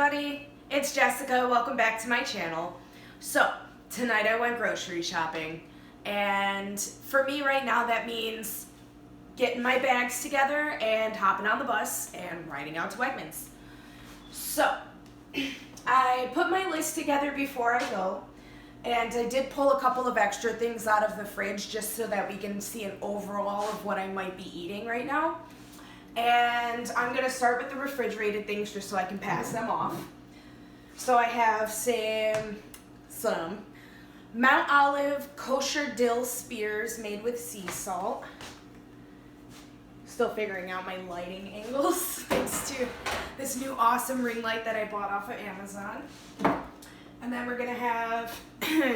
everybody, it's Jessica. Welcome back to my channel. So, tonight I went grocery shopping, and for me right now that means getting my bags together and hopping on the bus and riding out to Wegmans. So, I put my list together before I go, and I did pull a couple of extra things out of the fridge just so that we can see an overall of what I might be eating right now. And I'm going to start with the refrigerated things just so I can pass them off. So I have some Mount Olive kosher dill spears made with sea salt. Still figuring out my lighting angles thanks to this new awesome ring light that I bought off of Amazon. And then we're going to have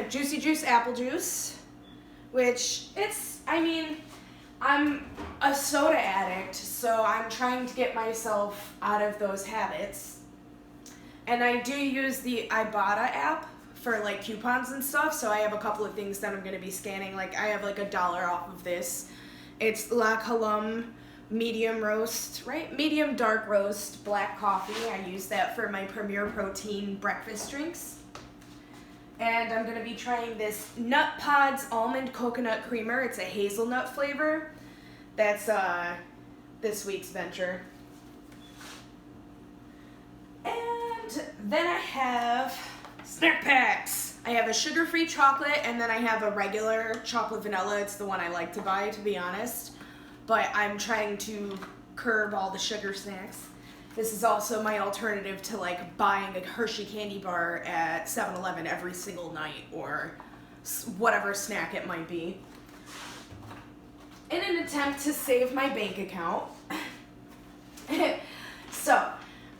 Juicy Juice apple juice, which I'm a soda addict, so I'm trying to get myself out of those habits. And I do use the Ibotta app for like coupons and stuff, so I have a couple of things that I'm going to be scanning. Like I have like $1 off of this. It's La Colombe medium roast, right? Medium dark roast black coffee. I use that for my Premier Protein breakfast drinks. And I'm going to be trying this Nut Pods Almond Coconut Creamer. It's a hazelnut flavor. That's this week's venture. And then I have snack packs. I have a sugar-free chocolate, and then I have a regular chocolate vanilla. It's the one I like to buy, to be honest. But I'm trying to curb all the sugar snacks. This is also my alternative to like buying a Hershey candy bar at 7-Eleven every single night or whatever snack it might be. In an attempt to save my bank account. So,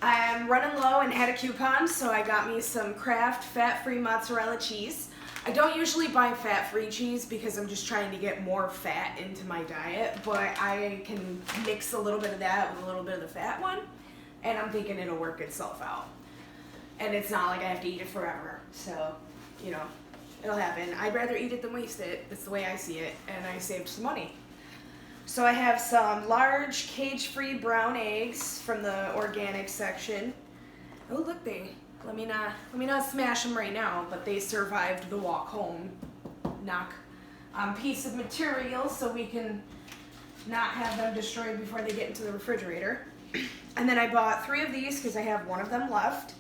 I'm running low and had a coupon, so I got me some Kraft fat-free mozzarella cheese. I don't usually buy fat-free cheese because I'm just trying to get more fat into my diet, but I can mix a little bit of that with a little bit of the fat one. And I'm thinking it'll work itself out. And it's not like I have to eat it forever. So, you know, it'll happen. I'd rather eat it than waste it. That's the way I see it. And I saved some money. So I have some large cage-free brown eggs from the organic section. Oh, look, let me not smash them right now, but they survived the walk home knock piece of material so we can not have them destroyed before they get into the refrigerator. And then I bought 3 of these because I have one of them left.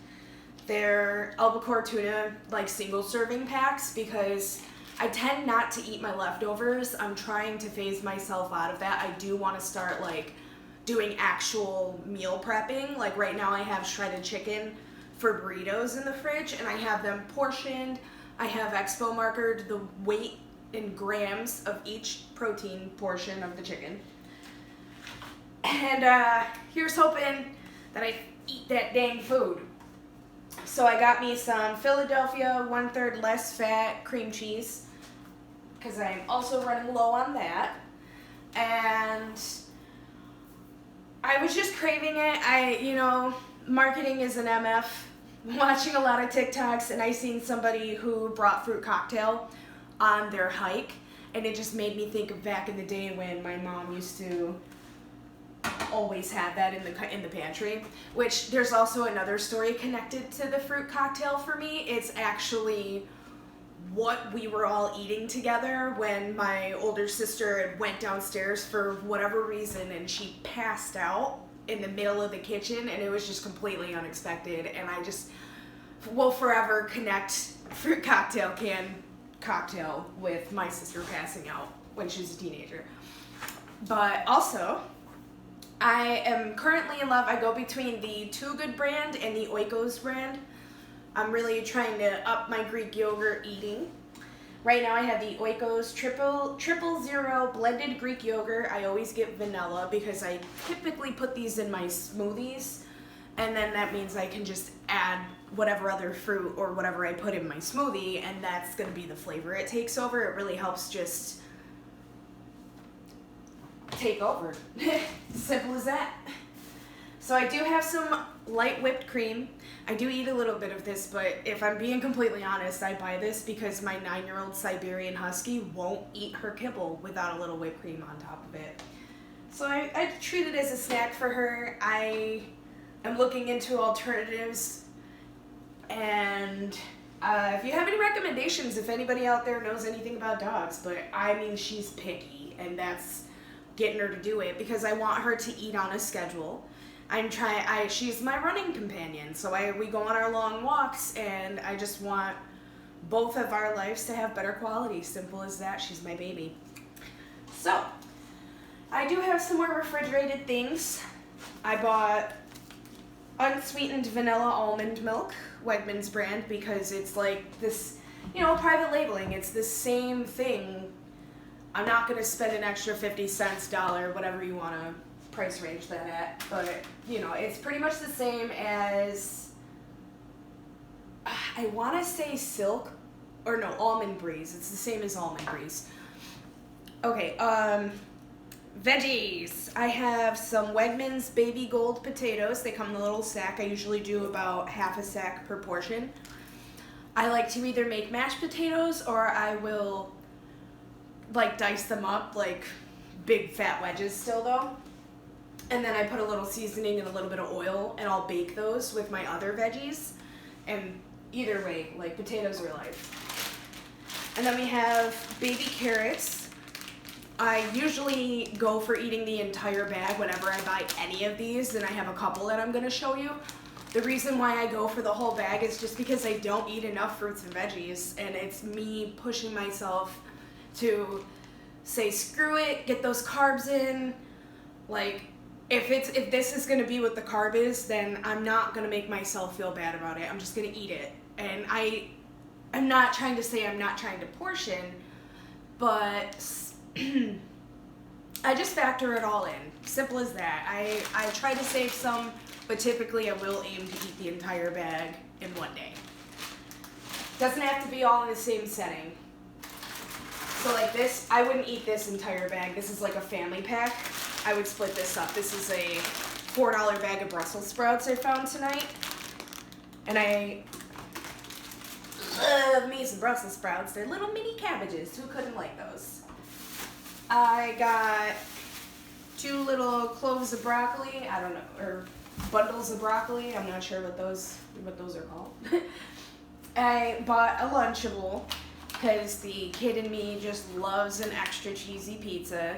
They're albacore tuna, like single serving packs, because I tend not to eat my leftovers. I'm trying to phase myself out of that. I do want to start like doing actual meal prepping. Like right now I have shredded chicken for burritos in the fridge and I have them portioned. I have expo markered the weight in grams of each protein portion of the chicken. And here's hoping that I eat that dang food. So I got me some Philadelphia 1/3 less fat cream cheese because I'm also running low on that. And I was just craving it. Marketing is an MF. I'm watching a lot of TikToks and I seen somebody who brought fruit cocktail on their hike, and it just made me think of back in the day when my mom used to always had that in the pantry. Which there's also another story connected to the fruit cocktail for me. It's actually what we were all eating together when my older sister went downstairs for whatever reason and she passed out in the middle of the kitchen, and it was just completely unexpected, and I just will forever connect fruit cocktail with my sister passing out when she was a teenager. But also, I am currently in love. I go between the Too Good brand and the Oikos brand. I'm really trying to up my Greek yogurt eating. Right now I have the Oikos triple zero blended Greek yogurt. I always get vanilla because I typically put these in my smoothies, and then that means I can just add whatever other fruit or whatever I put in my smoothie, and that's going to be the flavor it takes over. It really helps just take over. Simple as that. So I do have some light whipped cream. I do eat a little bit of this, but if I'm being completely honest, I buy this because my 9-year-old Siberian Husky won't eat her kibble without a little whipped cream on top of it. So I treat it as a snack for her. I am looking into alternatives And if you have any recommendations, if anybody out there knows anything about dogs, but I mean, she's picky, and that's getting her to do it because I want her to eat on a schedule. She's my running companion, so we go on our long walks, and I just want both of our lives to have better quality. Simple as that. She's my baby. So, I do have some more refrigerated things. I bought unsweetened vanilla almond milk, Wegmans brand, because it's like this, private labeling. It's the same thing. I'm not going to spend an extra 50 cents, dollar, whatever you want to price range that at, but, it's pretty much the same as, I want to say Silk, or no, Almond Breeze. It's the same as Almond Breeze. Okay, veggies. I have some Wegmans Baby Gold potatoes. They come in a little sack. I usually do about half a sack per portion. I like to either make mashed potatoes or I will dice them up like big fat wedges still though. And then I put a little seasoning and a little bit of oil and I'll bake those with my other veggies. And either way, potatoes are life. And then we have baby carrots. I usually go for eating the entire bag whenever I buy any of these, and I have a couple that I'm going to show you. The reason why I go for the whole bag is just because I don't eat enough fruits and veggies, and it's me pushing myself to say, screw it, get those carbs in. If this is going to be what the carb is, then I'm not going to make myself feel bad about it. I'm just going to eat it. And I'm not trying to say I'm not trying to portion, but I just factor it all in. Simple as that. I try to save some, but typically I will aim to eat the entire bag in one day. Doesn't have to be all in the same setting. So this, I wouldn't eat this entire bag. This is like a family pack. I would split this up. This is a $4 bag of Brussels sprouts I found tonight. And I love me some Brussels sprouts. They're little mini cabbages. Who couldn't like those? I got 2 little cloves of broccoli. I don't know, or bundles of broccoli. I'm not sure what those are called. I bought a Lunchable because the kid in me just loves an extra cheesy pizza.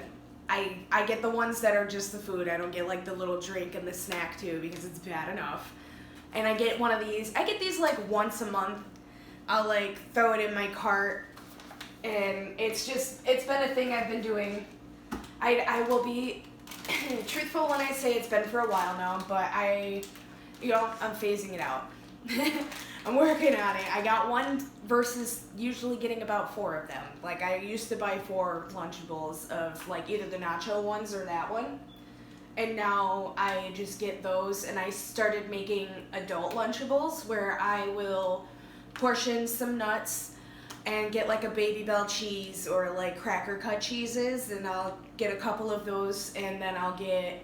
I get the ones that are just the food. I don't get the little drink and the snack too because it's bad enough. And I get one of these. I get these once a month. I'll throw it in my cart. And it's been a thing I've been doing. I will be truthful when I say it's been for a while now, but I'm phasing it out. I'm working on it. I got one versus usually getting about 4 of them. I used to buy 4 Lunchables of either the nacho ones or that one. And now I just get those, and I started making adult Lunchables where I will portion some nuts and get a Baby Bell cheese or cracker cut cheeses, and I'll get a couple of those, and then I'll get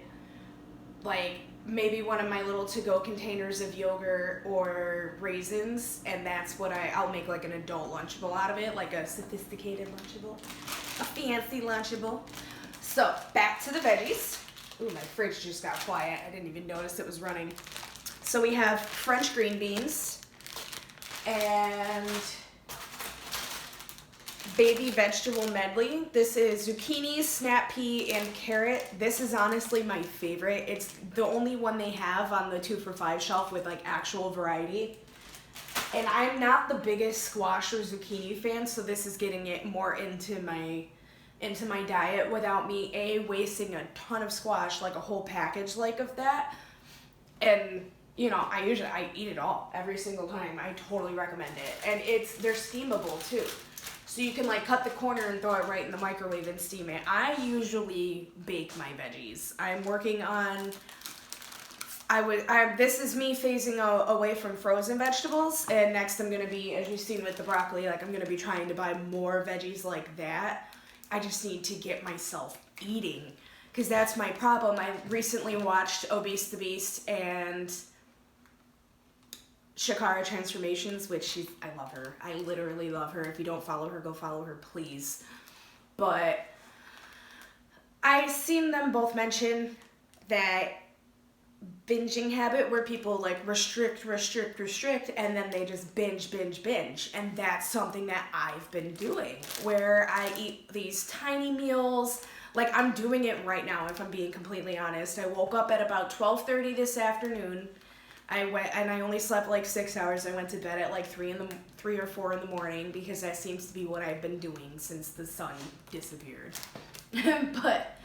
maybe one of my little to-go containers of yogurt or raisins, and that's what I'll make an adult Lunchable out of it, a sophisticated Lunchable, a fancy Lunchable. So back to the veggies. Ooh, my fridge just got quiet. I didn't even notice it was running. So we have French green beans and baby vegetable medley. This is zucchini, snap pea, and carrot. This is honestly my favorite. It's the only one they have on the 2 for $5 shelf with actual variety. And I'm not the biggest squash or zucchini fan, so this is getting it more into my diet without me wasting a ton of squash, a whole package of that. And I eat it all every single time. I totally recommend it. And they're steamable too. So you can cut the corner and throw it right in the microwave and steam it. I usually bake my veggies. I'm working on, this is me phasing away from frozen vegetables. And next I'm going to be, as you've seen with the broccoli, I'm going to be trying to buy more veggies like that. I just need to get myself eating because that's my problem. I recently watched Obese the Beast and Shakara Transformations, which I love her. I literally love her. If you don't follow her, go follow her, please. But I've seen them both mention that binging habit where people like restrict, and then they just binge. And that's something that I've been doing, where I eat these tiny meals. Like, I'm doing it right now, if I'm being completely honest. I woke up at about 12:30 this afternoon. I went, and I only slept like 6 hours. I went to bed at like 3 or 4 in the morning, because that seems to be what I've been doing since the sun disappeared. But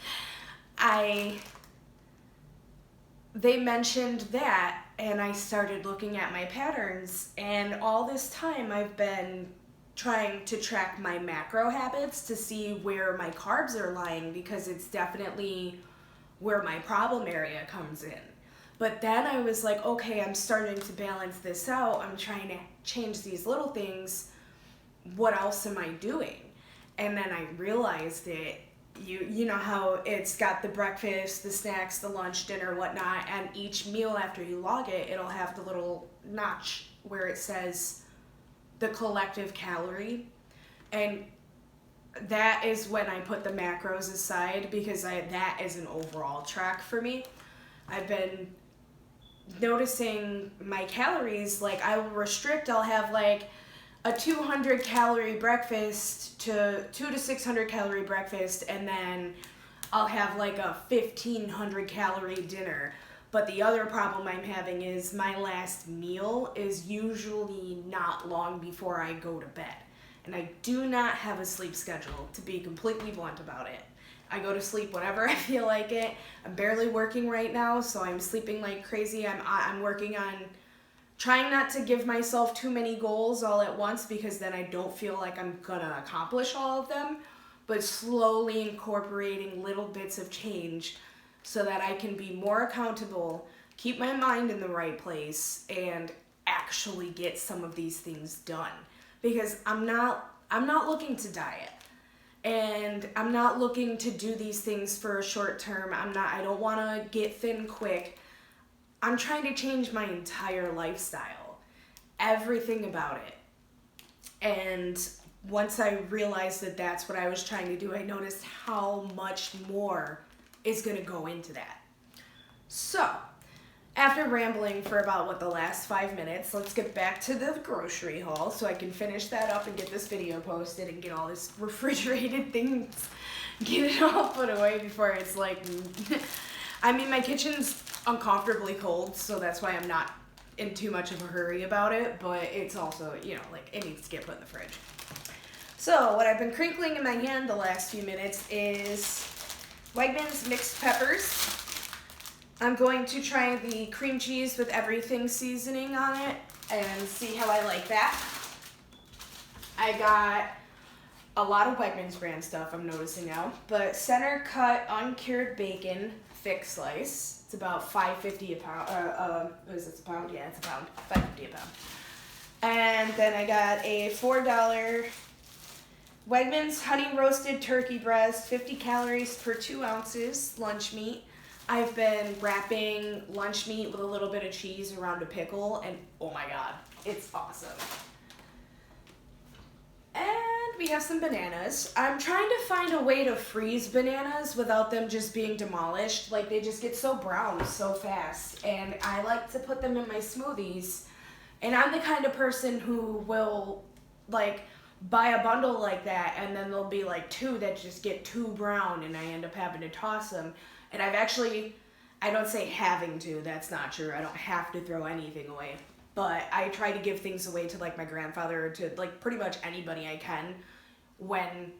they mentioned that, and I started looking at my patterns, and all this time I've been trying to track my macro habits to see where my carbs are lying, because it's definitely where my problem area comes in. But then I was like, okay, I'm starting to balance this out. I'm trying to change these little things. What else am I doing? And then I realized it. You know how it's got the breakfast, the snacks, the lunch, dinner, whatnot, and each meal after you log it, it'll have the little notch where it says the collective calorie. And that is when I put the macros aside, because that is an overall track for me. I've been noticing my calories. Like, I will restrict, I'll have like a 200 calorie breakfast to 200 to 600 calorie breakfast, and then I'll have like a 1,500 calorie dinner. But the other problem I'm having is my last meal is usually not long before I go to bed. And I do not have a sleep schedule, to be completely blunt about it. I go to sleep whenever I feel like it. I'm barely working right now, so I'm sleeping like crazy. I'm working on trying not to give myself too many goals all at once, because then I don't feel like I'm gonna accomplish all of them, but slowly incorporating little bits of change so that I can be more accountable, keep my mind in the right place, and actually get some of these things done. Because I'm not looking to diet. And I'm not looking to do these things for a short term. I don't want to get thin quick. I'm trying to change my entire lifestyle, everything about it. And once I realized that that's what I was trying to do, I noticed how much more is going to go into that. So, after rambling for about, the last 5 minutes, let's get back to the grocery haul so I can finish that up and get this video posted and get all this refrigerated things, get it all put away before it's like... I mean, my kitchen's uncomfortably cold, so that's why I'm not in too much of a hurry about it, but it's also, it needs to get put in the fridge. So, what I've been crinkling in my hand the last few minutes is Wegmans mixed peppers. I'm going to try the cream cheese with everything seasoning on it and see how I like that. I got a lot of Wegmans brand stuff, I'm noticing now, but center cut uncured bacon, thick slice. It's about $5.50 a pound. What is this, a pound? Yeah, it's a pound. $5.50 a pound. And then I got a $4 Wegmans honey roasted turkey breast, 50 calories per 2 ounces, lunch meat. I've been wrapping lunch meat with a little bit of cheese around a pickle, and oh my god, it's awesome. And we have some bananas. I'm trying to find a way to freeze bananas without them just being demolished. Like, they just get so brown so fast, and I like to put them in my smoothies. And I'm the kind of person who will, buy a bundle like that, and then there'll be 2 that just get too brown, and I end up having to toss them. And I don't say having to, that's not true. I don't have to throw anything away. But I try to give things away to my grandfather or to pretty much anybody I can when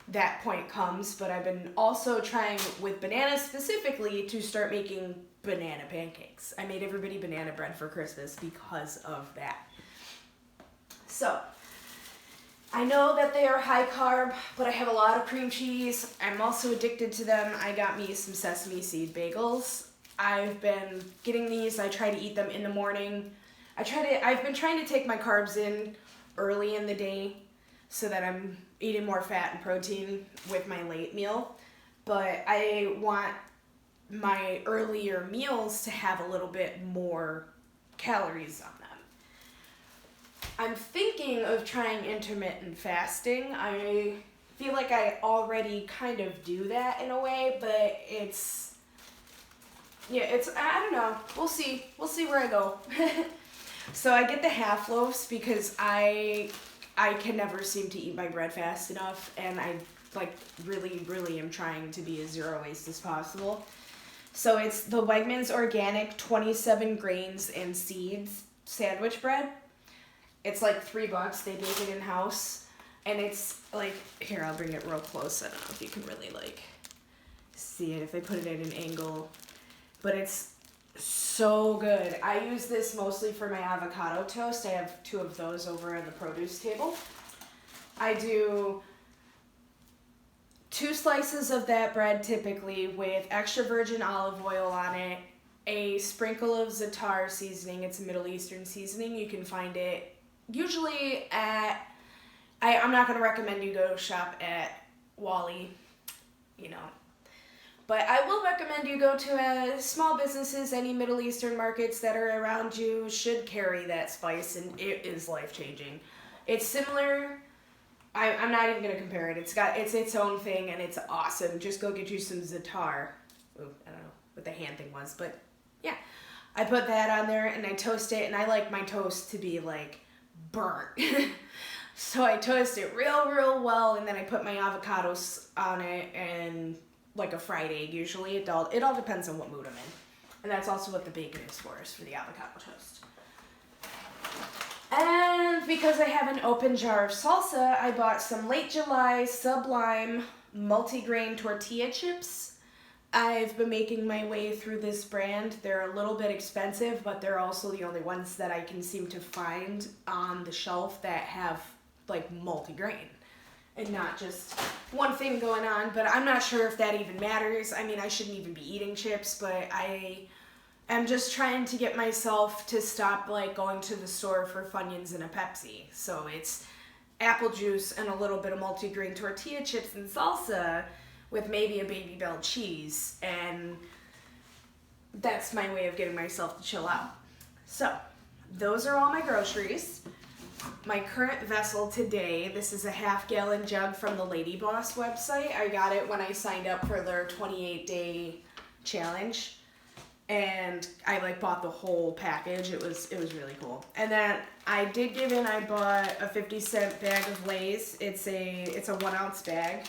that point comes. But I've been also trying with bananas specifically to start making banana pancakes. I made everybody banana bread for Christmas because of that. So, I know that they are high carb, but I have a lot of cream cheese. I'm also addicted to them. I got me some sesame seed bagels. I've been getting these. I try to eat them in the morning. I've been trying to take my carbs in early in the day so that I'm eating more fat and protein with my late meal. But I want my earlier meals to have a little bit more calories on them. I'm thinking of trying intermittent fasting. I feel like I already kind of do that in a way, but it's Yeah, I don't know. We'll see where I go. So I get the half loaves because I can never seem to eat my bread fast enough, and I like really am trying to be as zero waste as possible. So it's the Wegmans Organic 27 grains and seeds sandwich bread. It's like $3. They bake it in house, and it's like, here, I'll bring it real close. I don't know if you can really like see it if I put it at an angle, but it's so good. I use this mostly for my avocado toast. I have 2 of those over on the produce table. I do 2 slices of that bread typically with extra virgin olive oil on it, a sprinkle of za'atar seasoning. It's a Middle Eastern seasoning. You can find it usually at, I'm not going to recommend you go shop at Wally, you know, but I will recommend you go to small businesses. Any Middle Eastern markets that are around you should carry that spice, and it is life-changing. It's similar. I'm not even going to compare it. It's its own thing, and it's awesome. Just go get you some za'atar. Ooh, I don't know what the hand thing was, but yeah. I put that on there, and I toast it, and I like my toast to be, like, burnt. So I toast it real well, and then I put my avocados on it, and like a fried egg usually. It all depends on what mood I'm in. And that's also what the bacon is for the avocado toast. And because I have an open jar of salsa, I bought some Late July Sublime multigrain tortilla chips. I've been making my way through this brand. They're a little bit expensive, but they're also the only ones that I can seem to find on the shelf that have like multigrain and not just one thing going on. But I'm not sure if that even matters. I mean, I shouldn't even be eating chips, but I'm just trying to get myself to stop like going to the store for Funyuns and a Pepsi. So it's apple juice and a little bit of multigrain tortilla chips and salsa with maybe a Baby Bell cheese, and that's my way of getting myself to chill out. So those are all my groceries. My current vessel today, this is a 1/2-gallon jug from the Lady Boss website. I got it when I signed up for their 28-day challenge, and I like bought the whole package. It was really cool. And then I did give in. I bought a 50-cent bag of Lay's. It's a 1-ounce bag,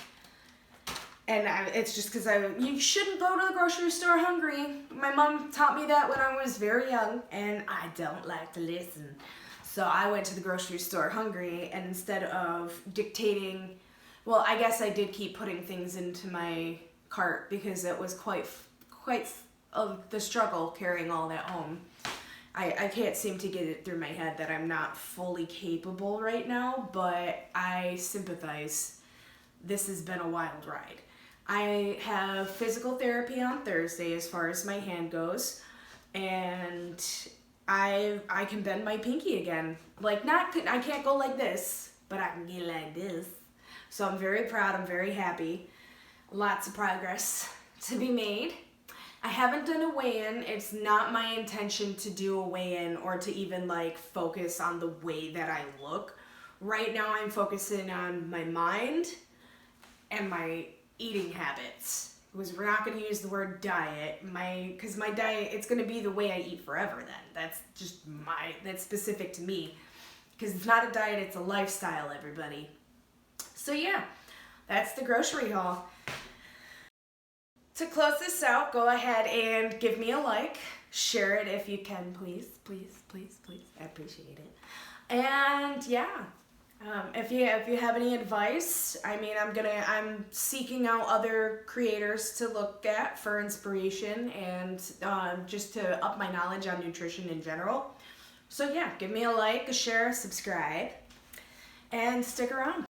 and it's just because you shouldn't go to the grocery store hungry. My mom taught me that when I was very young, and I don't like to listen. So I went to the grocery store hungry, and instead of dictating, well, I guess I did keep putting things into my cart because it was quite the struggle carrying all that home. I can't seem to get it through my head that I'm not fully capable right now, but I sympathize. This has been a wild ride. I have physical therapy on Thursday as far as my hand goes, and I can bend my pinky again. Like, I can't go like this, but I can get like this. So I'm very proud, I'm very happy. Lots of progress to be made. I haven't done a weigh-in. It's not my intention to do a weigh-in or to even like focus on the way that I look. Right now I'm focusing on my mind and my eating habits. Because we're not going to use the word diet. Because my diet, it's going to be the way I eat forever then. That's just that's specific to me. Because it's not a diet, it's a lifestyle, everybody. So yeah, that's the grocery haul. To close this out, go ahead and give me a like. Share it if you can, please. I appreciate it. And yeah, if you have any advice, I mean, I'm seeking out other creators to look at for inspiration and just to up my knowledge on nutrition in general. So yeah, give me a like, a share, subscribe, and stick around.